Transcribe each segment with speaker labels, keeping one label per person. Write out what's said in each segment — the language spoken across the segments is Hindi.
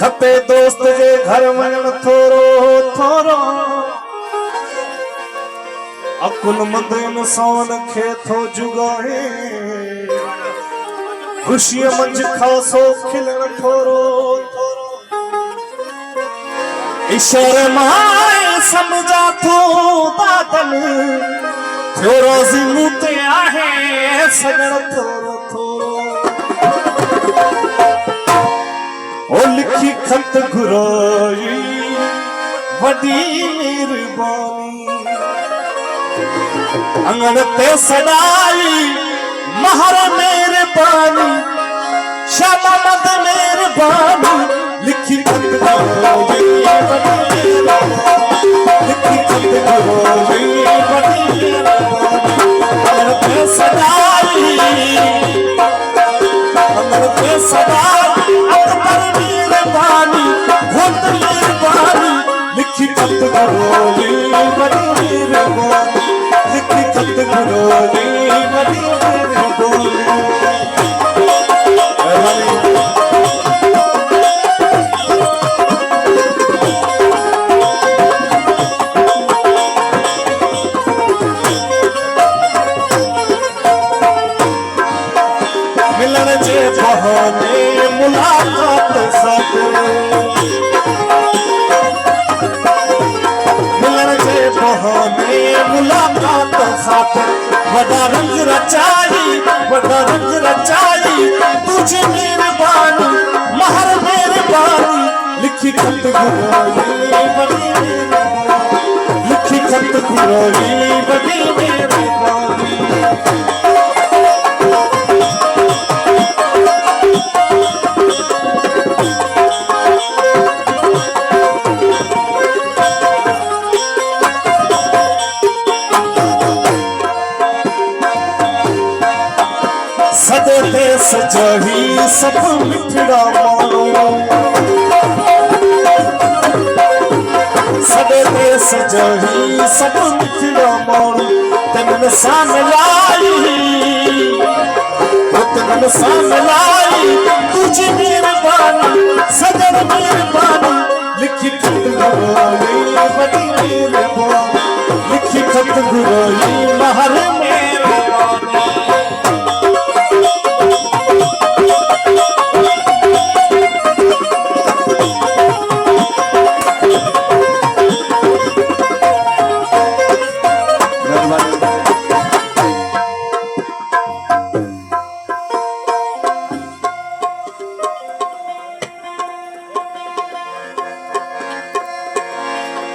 Speaker 1: खपे दोस्त जे घर वञण थोरो थोरो अकुलमंद इंसान खे थो जुगाए खुशीअ मंझि खासो खिलण थोरो थोरो इशारे मां समझा थो बादल थियो रोज़ी मूं ते आहे सजण थोरो थोरो ओ लिखी खत घुराई वॾी मेहरबानी अंगण ते सॾाई महर मेहरबानी शाबा मद मेहरबानी लिखी खत घुराई लिखी खत घुराई वॾी मेहरबानी अंगण ते सॾाई अंगण ते सॾाई अकबर मेहरबानी घोट मेहरबानी लिखी खत घुराई वॾी मेहरबानी लिखी खत घुराई वॾी मिलन जे बहाने मुलाकात साथ मिलन जे बहाने मुलाकात साथ वॾा रंग रचाई तुझे मेहरबानी महर मेहरबानी लिखी खत घुराई वॾी मेहरबानी लिखी खत घुराई वॾी मेहरबानी सदे ते सजही सब मिठड़ा मानो सदे ते सजही सब मिठड़ा मानो तन सामलाई तुझी मेहरबानी सदर मेहरबानी लिखी खत घुराई वॾी मेहरबानी लिखी खत घुराई महर मेहरबानी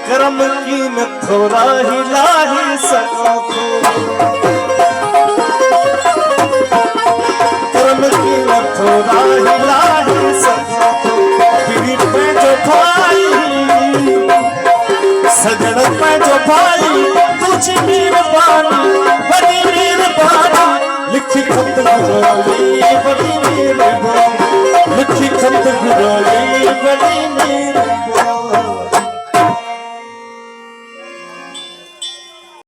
Speaker 1: करम की न थोड़ा हिला ही सका तो करम की न थोड़ा हिला ही सका तो पीठ पे जो भाई सजन पे जो भाई तुझी मेहरबानी बड़ी मेहरबानी लिखी खत घुराई बड़ी मेहरबानी